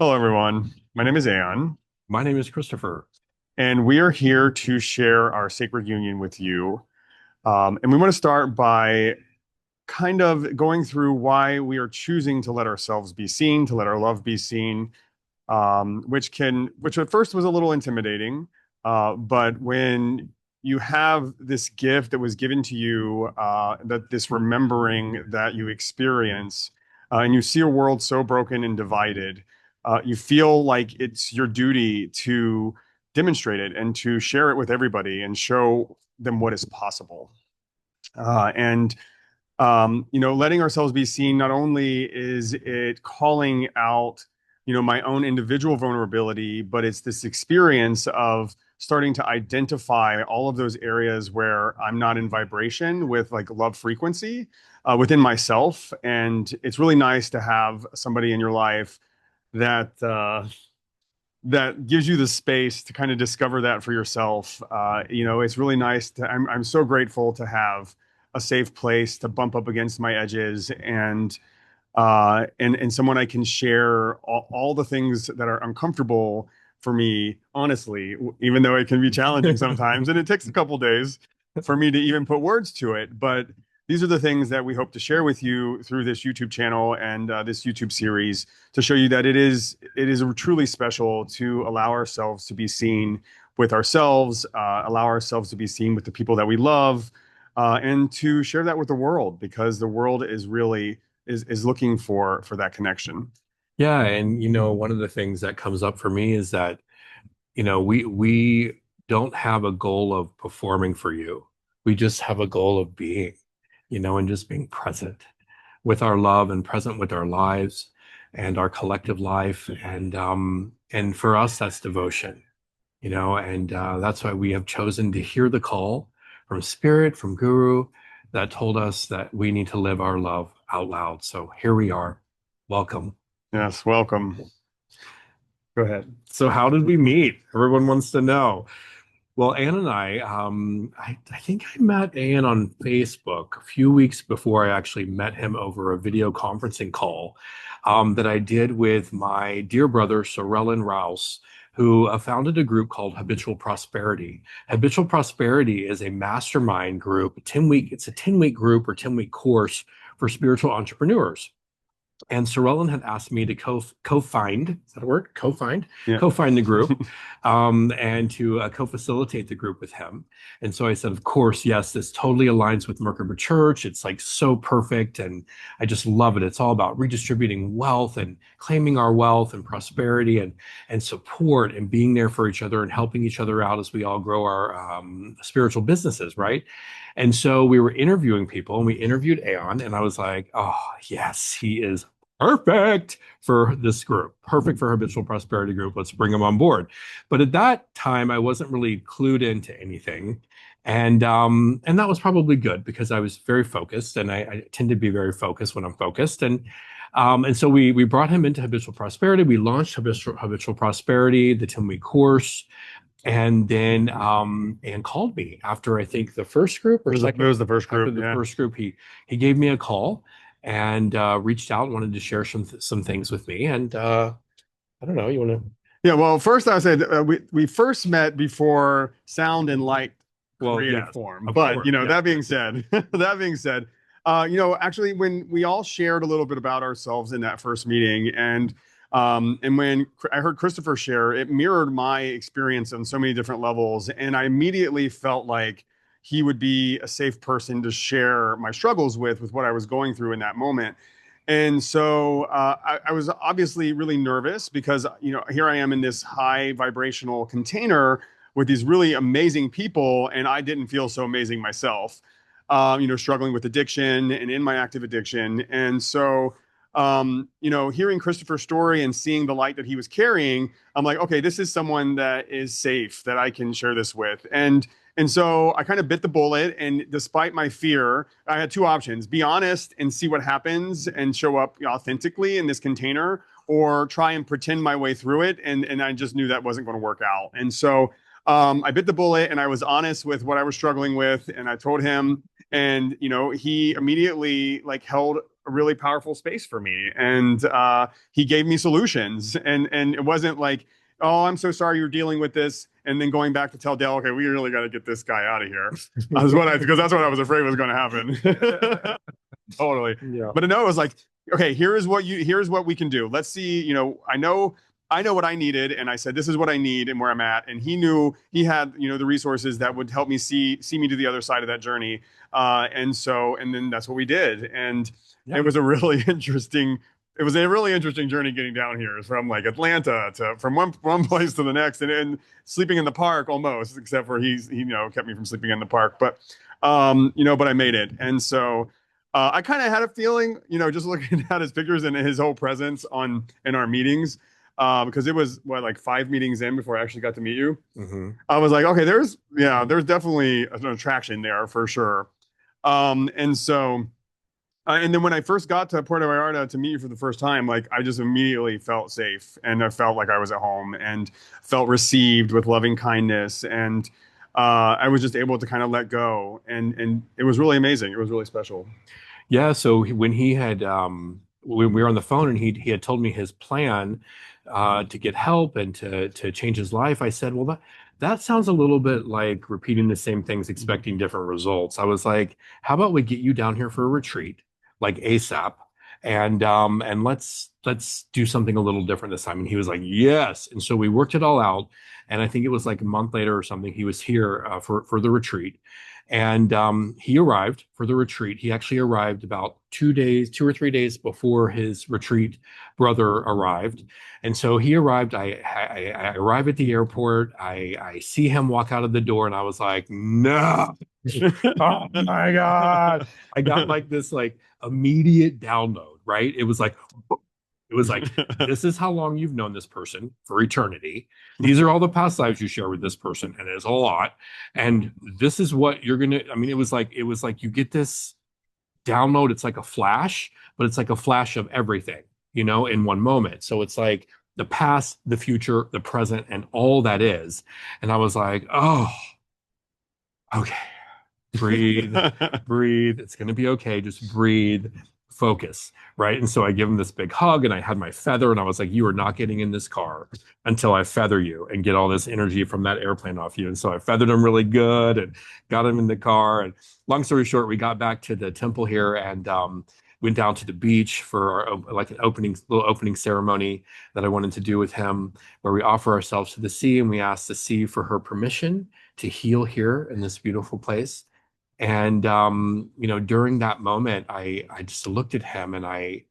Hello, everyone. My name is Aeon, My name is Christopher. and we are here to share our sacred union with you. And we want to start by kind of going through why we are choosing to let ourselves be seen, to let our love be seen, which at first was a little intimidating, but when you have this gift that was given to you, that this remembering that you experience, and you see a world so broken and divided, you feel like it's your duty to demonstrate it and to share it with everybody and show them what is possible. And letting ourselves be seen, not only is it calling out, my own individual vulnerability, but it's this experience of starting to identify all of those areas where I'm not in vibration with like love frequency within myself. And it's really nice to have somebody in your life that that gives you the space to kind of discover that for yourself. It's really nice I'm so grateful to have a safe place to bump up against my edges and someone I can share all the things that are uncomfortable for me, honestly, even though it can be challenging sometimes, and it takes a couple days for me to even put words to it. But these are the things that we hope to share with you through this YouTube channel and this YouTube series to show you that it is truly special to allow ourselves to be seen with ourselves, allow ourselves to be seen with the people that we love, and to share that with the world because the world is really is looking for that connection. Yeah, and one of the things that comes up for me is that, we don't have a goal of performing for you. We just have a goal of being, and just being present with our love and present with our lives and our collective life. And for us, that's devotion, and that's why we have chosen to hear the call from Spirit, from Guru, that told us that we need to live our love out loud. So here we are. Welcome. Yes, welcome. Go ahead. So how did we meet? Everyone wants to know. Well, Ann and I think I met Ann on Facebook a few weeks before I actually met him over a video conferencing call that I did with my dear brother, Sorellen Rouse, who founded a group called Habitual Prosperity. Habitual Prosperity is a mastermind group, it's a 10-week group or 10-week course for spiritual entrepreneurs. And Sorellen had asked me to co-find, is that a word? Co-find? Yeah. Co-find the group and to co-facilitate the group with him. And so I said, of course, yes, this totally aligns with Merkaba Church. It's like so perfect. And I just love it. It's all about redistributing wealth and claiming our wealth and prosperity and support and being there for each other and helping each other out as we all grow our spiritual businesses, right? And so we were interviewing people and we interviewed Aeon, and I was like, oh, yes, he is perfect for this group, perfect for Habitual Prosperity Group. Let's bring him on board. But at that time, I wasn't really clued into anything. And that was probably good because I was very focused, and I tend to be very focused when I'm focused. And so we brought him into Habitual Prosperity. We launched Habitual Prosperity, the 10-week course. And then Ann called me after I think the first group or It second was the first after group. the Yeah. first group, he gave me a call and reached out and wanted to share some things with me. And I don't know, you want to? Yeah. Well, first I said we first met before sound and light Well, created yes, form. of But course, yeah. that being said, that being said, actually, when we all shared a little bit about ourselves in that first meeting, and when I heard Christopher share, it mirrored my experience on so many different levels, and I immediately felt like he would be a safe person to share my struggles with what I was going through in that moment. And so I was obviously really nervous because, here I am in this high vibrational container with these really amazing people, and I didn't feel so amazing myself, struggling with addiction and in my active addiction. And so, hearing Christopher's story and seeing the light that he was carrying, I'm like, okay, this is someone that is safe that I can share this with. And so I kind of bit the bullet. And despite my fear, I had two options: be honest and see what happens and show up authentically in this container, or try and pretend my way through it. And I just knew that wasn't going to work out. And so I bit the bullet and I was honest with what I was struggling with. And I told him, and he immediately like held a really powerful space for me. And he gave me solutions. And it wasn't like, oh, I'm so sorry you're dealing with this. And then going back to tell Dale, okay, we really got to get this guy out of here. Because that's what I was afraid was going to happen. Totally. Yeah. But no, it was like, okay, here's what we can do. Let's see, I know what I needed, and I said, this is what I need and where I'm at. And he knew he had, the resources that would help me see me to the other side of that journey. And then that's what we did. And Yeah. it was it was a really interesting journey getting down here from like Atlanta to from one place to the next and sleeping in the park almost, except for he kept me from sleeping in the park. But I made it. And so I kind of had a feeling, just looking at his pictures and his whole presence in our meetings, because it was like 5 meetings in before I actually got to meet you. Mm-hmm. I was like, okay, there's definitely an attraction there for sure. And then when I first got to Puerto Vallarta to meet you for the first time, like I just immediately felt safe and I felt like I was at home and felt received with loving kindness. And I was just able to kind of let go. And it was really amazing. It was really special. Yeah, so when he had when we were on the phone and he had told me his plan to get help and to change his life, I said, well, that sounds a little bit like repeating the same things, expecting different results. I was like, how about we get you down here for a retreat, like ASAP, and let's do something a little different this time. And he was like, yes. And so we worked it all out. And I think it was like a month later or something, he was here for the retreat. And he arrived for the retreat. He actually arrived about 2 or 3 days before his retreat brother arrived. And so he arrived. I arrive at the airport. I see him walk out of the door, and I was like, no. Oh my God. I got like this like immediate download, right? It was like, this is how long you've known this person for eternity. These are all the past lives you share with this person, and it's a lot. And this is what you're gonna. I mean, it was like you get this download. It's like a flash, but it's like a flash of everything, in one moment. So it's like the past, the future, the present, and all that is. And I was like, oh, okay, breathe, breathe. It's gonna be okay. Just breathe, focus, right? And so I give him this big hug and I had my feather and I was like, you are not getting in this car until I feather you and get all this energy from that airplane off you. And so I feathered him really good and got him in the car. And long story short, we got back to the temple here and went down to the beach for like an little opening ceremony that I wanted to do with him, where we offer ourselves to the sea and we ask the sea for her permission to heal here in this beautiful place. And during that moment, I just looked at him and I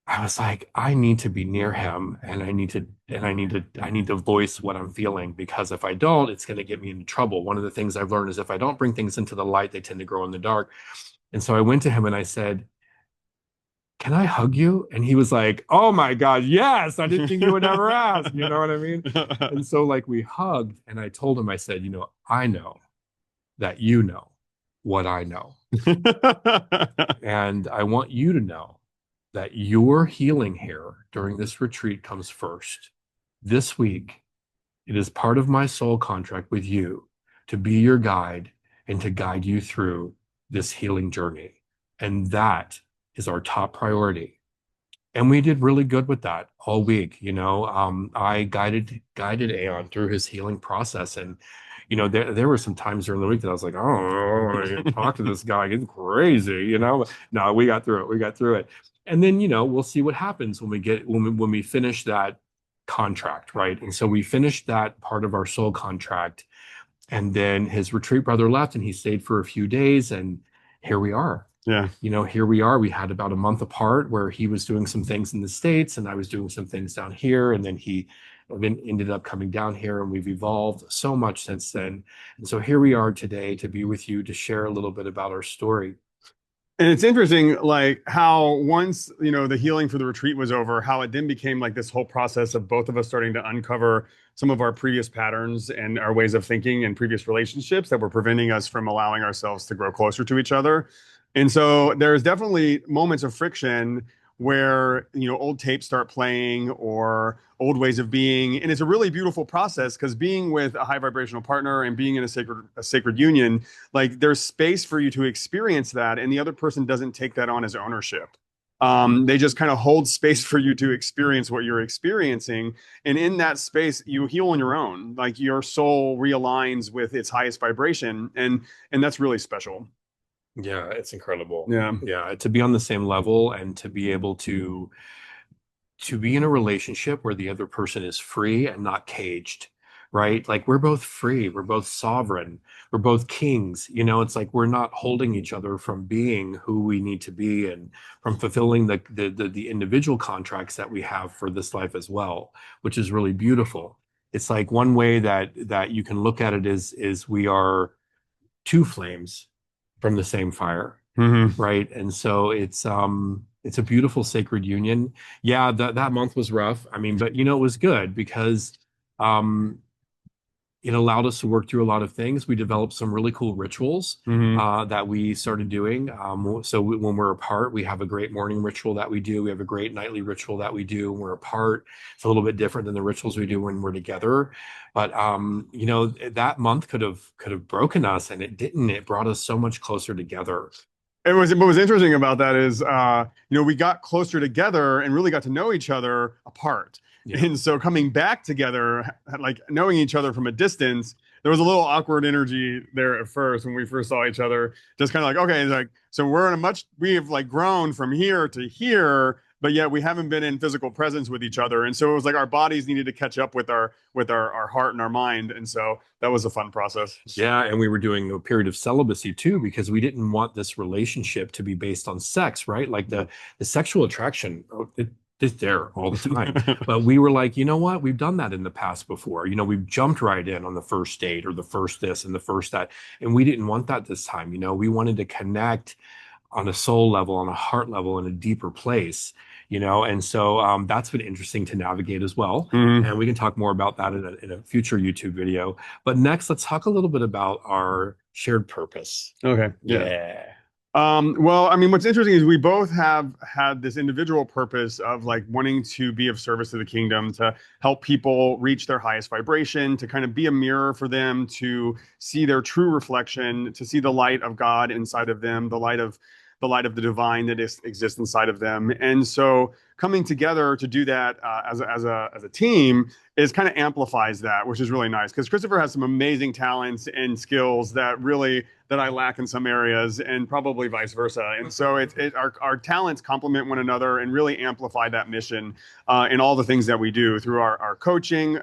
was like, I need to be near him and I need to voice what I'm feeling, because if I don't, it's going to get me into trouble. One of the things I've learned is if I don't bring things into the light, they tend to grow in the dark. And so I went to him and I said, can I hug you? And he was like, oh my God, yes. I didn't think you would ever ask. You know what I mean? And so like we hugged and I told him, I said, I know that you know what I know. And I want you to know that your healing here during this retreat comes first. This week, it is part of my soul contract with you to be your guide and to guide you through this healing journey. And that is our top priority. And we did really good with that all week. I guided Aeon through his healing process. And there were some times during the week that I was like, oh, talk to this guy, he's crazy, No, we got through it. And then, we'll see what happens when we finish that contract, right? And so we finished that part of our soul contract. And then his retreat brother left and he stayed for a few days. And here we are. Yeah. Here we are. We had about a month apart where he was doing some things in the States and I was doing some things down here. And then he ended up coming down here and we've evolved so much since then. And so here we are today to be with you, to share a little bit about our story. And it's interesting, like how once, the healing for the retreat was over, how it then became like this whole process of both of us starting to uncover some of our previous patterns and our ways of thinking and previous relationships that were preventing us from allowing ourselves to grow closer to each other. And so there's definitely moments of friction where old tapes start playing or old ways of being, and it's a really beautiful process because being with a high vibrational partner and being in a sacred union, like there's space for you to experience that, and the other person doesn't take that on as ownership. They just kind of hold space for you to experience what you're experiencing, and in that space you heal on your own, like your soul realigns with its highest vibration, and that's really special. Yeah, it's incredible. Yeah. Yeah, to be on the same level and to be able to be in a relationship where the other person is free and not caged, right? Like we're both free, we're both sovereign, we're both kings. It's like we're not holding each other from being who we need to be and from fulfilling the individual contracts that we have for this life as well, which is really beautiful. It's like one way that you can look at it is we are two flames from the same fire, Hmm. right? And so it's a beautiful sacred union. Yeah, that month was rough. I mean, but it was good because um it allowed us to work through a lot of things. We developed some really cool rituals Hmm. that we started doing. When we're apart, we have a great morning ritual that we do. We have a great nightly ritual that we do when we're apart. It's a little bit different than the rituals we do when we're together. But that month could have broken us, and it didn't. It brought us so much closer together. What was interesting about that is, we got closer together and really got to know each other apart. Yeah. And so coming back together, like knowing each other from a distance, there was a little awkward energy there at first when we first saw each other. Just kind of like, okay, like, so we have like grown from here to here, but yet we haven't been in physical presence with each other. And so it was like our bodies needed to catch up with our heart and our mind. And so that was a fun process. Yeah, and we were doing a period of celibacy too because we didn't want this relationship to be based on sex, right? Like the sexual attraction, it's there all the time. But we were like, you know what? We've done that in the past before. We've jumped right in on the first date or the first this and the first that, and we didn't want that this time. We wanted to connect on a soul level, on a heart level, in a deeper place. And so that's been interesting to navigate as well. Mhm. And we can talk more about that in a future YouTube video. But next, let's talk a little bit about our shared purpose. Okay. Yeah. Yeah. Well, I mean, what's interesting is we both have had this individual purpose of like wanting to be of service to the kingdom, to help people reach their highest vibration, to kind of be a mirror for them, to see their true reflection, to see the light of God inside of them, the light of the divine that exists inside of them. And so coming together to do that as a team is kind of amplifies that, which is really nice because Christopher has some amazing talents and skills that I lack in some areas, and probably vice versa. And so our talents complement one another and really amplify that mission in all the things that we do through our coaching,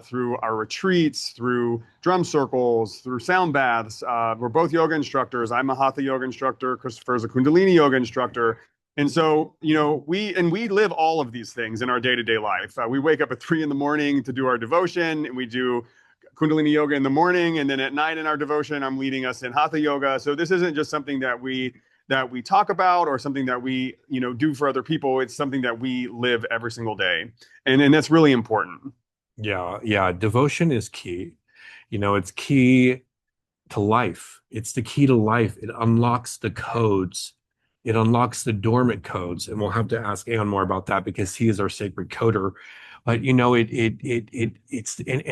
through our retreats, through drum circles, through sound baths. We're both yoga instructors. I'm a Hatha yoga instructor. Christopher's a Kundalini yoga instructor. And so, we live all of these things in our day-to-day life. We wake up at 3 in the morning to do our devotion, and we do Kundalini yoga in the morning, and then at night in our devotion, I'm leading us in Hatha yoga. So this isn't just something that we talk about or something that we do for other people. It's something that we live every single day, and that's really important. Yeah. Yeah. Devotion is key. It's key to life. It's the key to life. It unlocks the codes. It unlocks the dormant codes. And we'll have to ask Aeon more about that because he is our sacred coder. But and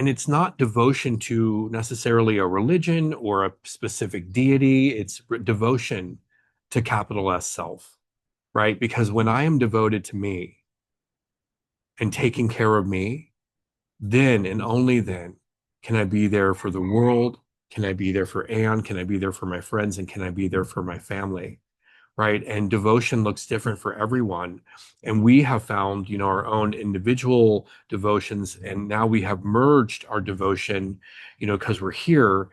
it's not devotion to necessarily a religion or a specific deity. It's devotion to capital S self, right? Because when I am devoted to me and taking care of me, then and only then can I be there for the world. Can I be there for Aeon? Can I be there for my friends? And can I be there for my family? Right. And devotion looks different for everyone. And we have found, our own individual devotions. And now we have merged our devotion, because we're here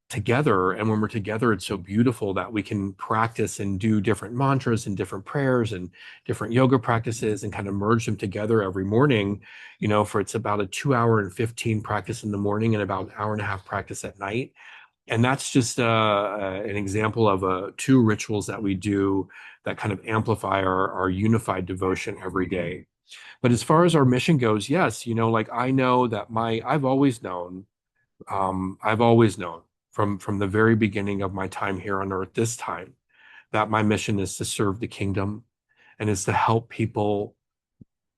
together. And when we're together, it's so beautiful that we can practice and do different mantras and different prayers and different yoga practices and kind of merge them together every morning, for it's about a 2 hour and 15 practice in the morning and about an hour and a half practice at night. And that's just an example of two rituals that we do that kind of amplify our unified devotion every day. But as far as our mission goes, yes, like I know that I've always known from the very beginning of my time here on earth, this time, that my mission is to serve the kingdom, and it's to help people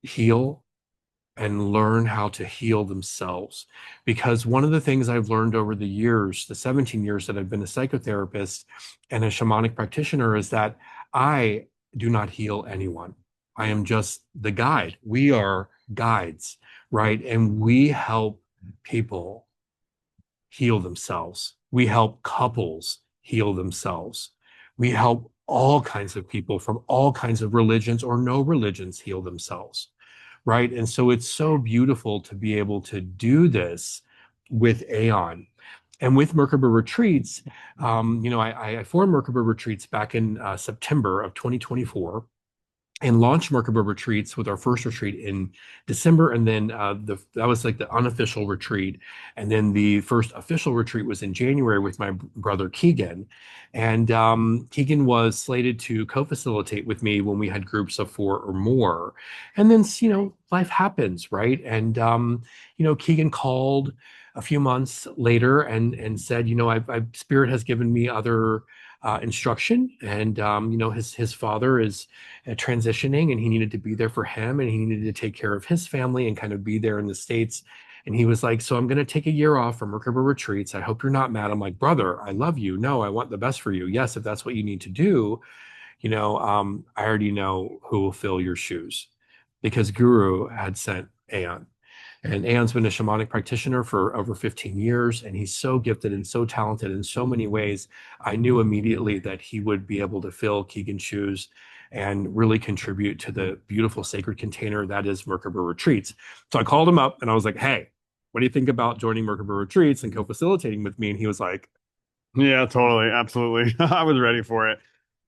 heal and learn how to heal themselves. Because one of the things I've learned over the years, the 17 years that I've been a psychotherapist and a shamanic practitioner, is that I do not heal anyone. I am just the guide. We are guides, right? And we help people heal themselves. We help couples heal themselves. We help all kinds of people from all kinds of religions or no religions heal themselves, right? And so it's so beautiful to be able to do this with Aeon. And with Merkaba Retreats, I formed Merkaba Retreats back in September of 2024 and launched Merkaba Retreats with our first retreat in December, and then that was like the unofficial retreat, and then the first official retreat was in January with my brother Keegan, and Keegan was slated to co-facilitate with me when we had groups of 4 or more, and then life happens, right? And Keegan called a few months later and said, Spirit has given me other instruction, and his father is transitioning, and he needed to be there for him, and he needed to take care of his family and kind of be there in the States. And he was like, so I'm going to take a year off from Merkaba Retreats. I hope you're not mad. I'm like, brother, I love you. No, I want the best for you. Yes, if that's what you need to do, I already know who will fill your shoes, because Guru had sent Aeon. And Aeon's been a shamanic practitioner for over 15 years, and he's so gifted and so talented in so many ways. I knew immediately that he would be able to fill Keegan's shoes and really contribute to the beautiful sacred container that is Merkaba Retreats. So I called him up and I was like, hey, what do you think about joining Merkaba Retreats and co-facilitating with me? And he was like, Yeah, totally, absolutely. I was ready for it.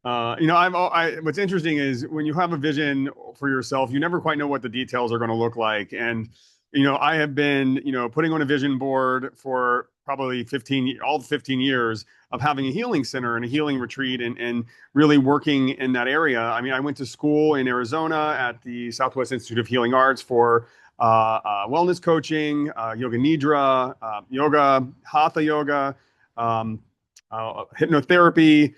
What's interesting is when you have a vision for yourself, you never quite know what the details are going to look like. And, I have been, putting on a vision board for probably all 15 years of having a healing center and a healing retreat and really working in that area. I mean, I went to school in Arizona at the Southwest Institute of Healing Arts for wellness coaching, yoga nidra, yoga, hatha yoga, um, hypnotherapy,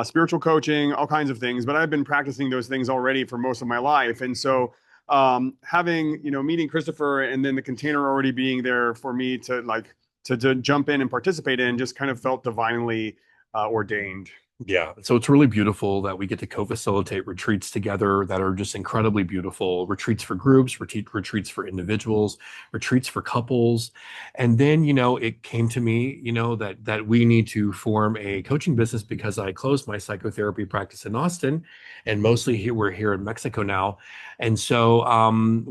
spiritual coaching, all kinds of things. But I've been practicing those things already for most of my life. And so having, meeting Christopher and then the container already being there for me to to jump in and participate in just kind of felt divinely ordained. yeah, so it's really beautiful that we get to co-facilitate retreats together that are just incredibly beautiful. Retreats for groups, retreats for individuals, retreats for couples. And then, it came to me, that we need to form a coaching business, because I closed my psychotherapy practice in Austin, and mostly we're here in Mexico now. And so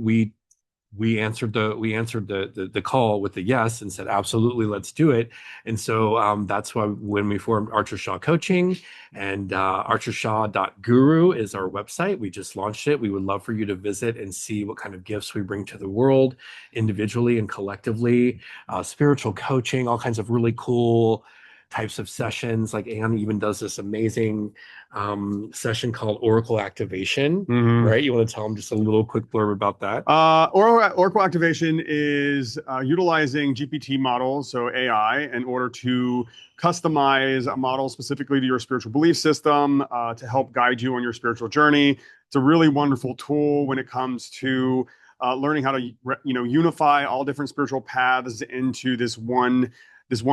we answered the call with a yes and said, absolutely, let's do it. And so that's why when we formed ArcherShaw Coaching, and ArcherShaw.guru is our website. We just launched it. We would love for you to visit and see what kind of gifts we bring to the world individually and collectively, spiritual coaching, all kinds of really cool types of sessions. Like Anne even does this amazing session called Oracle Activation, Mm-hmm. right? You want to tell them just a little quick blurb about that? Oracle activation is utilizing GPT models, so AI, in order to customize a model specifically to your spiritual belief system to help guide you on your spiritual journey. It's a really wonderful tool when it comes to learning how to, unify all different spiritual paths into this one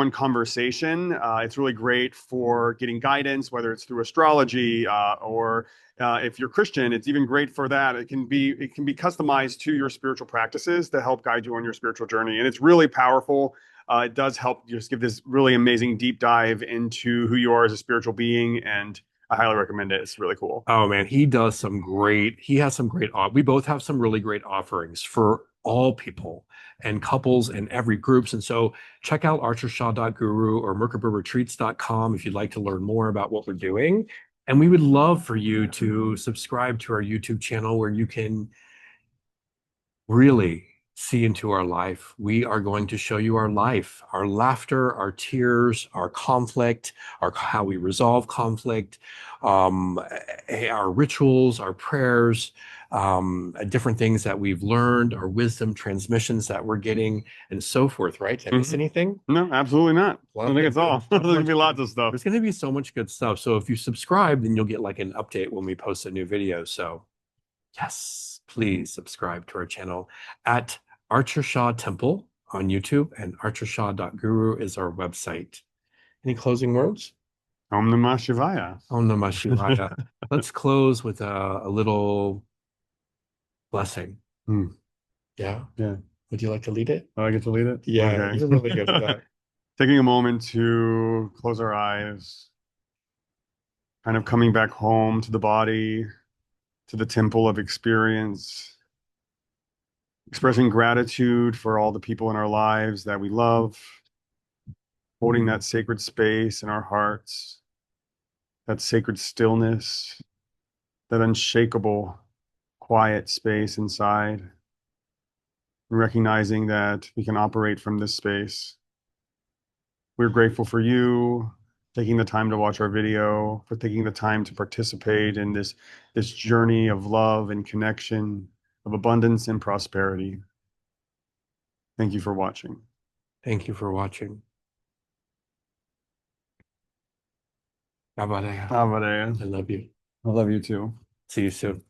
conversation. It's really great for getting guidance, whether it's through astrology or if you're Christian, it's even great for that. It can be customized to your spiritual practices to help guide you on your spiritual journey, and it's really powerful. It does help just give this really amazing deep dive into who you are as a spiritual being, and I highly recommend it. It's really cool. Oh man, he has some great, we both have some really great offerings for all people and couples and every groups. And so check out archershaw.guru or merkabaretreats.com if you'd like to learn more about what we're doing. And we would love for you to subscribe to our YouTube channel, where you can really see into our life. We are going to show you our life, our laughter, our tears, our conflict, how we resolve conflict, our rituals, our prayers, different things that we've learned, our wisdom transmissions that we're getting, and so forth, right? Did I miss anything? No, absolutely not. I think it's all. There's gonna be lots of stuff. There's going to be so much good stuff. So if you subscribe, then you'll get like an update when we post a new video. So Yes, please subscribe to our channel at ArcherShaw Temple on YouTube, and archershaw.guru is our website. Any closing words? Om Namah Shivaya. Om Namah Shivaya. Let's close with a little blessing. Hmm. Yeah. Yeah. Would you like to lead it? Oh, I get to lead it? Yeah, Okay. you're really good at that. Taking a moment to close our eyes, kind of coming back home to the body, to the temple of experience, expressing gratitude for all the people in our lives that we love, holding that sacred space in our hearts, that sacred stillness, that unshakable, quiet space inside, and recognizing that we can operate from this space. We're grateful for you taking the time to watch our video, for taking the time to participate in this journey of love and connection, of abundance and prosperity. Thank you for watching. Thank you for watching. Abadaya. Avadaya. I love you. I love you too. See you soon.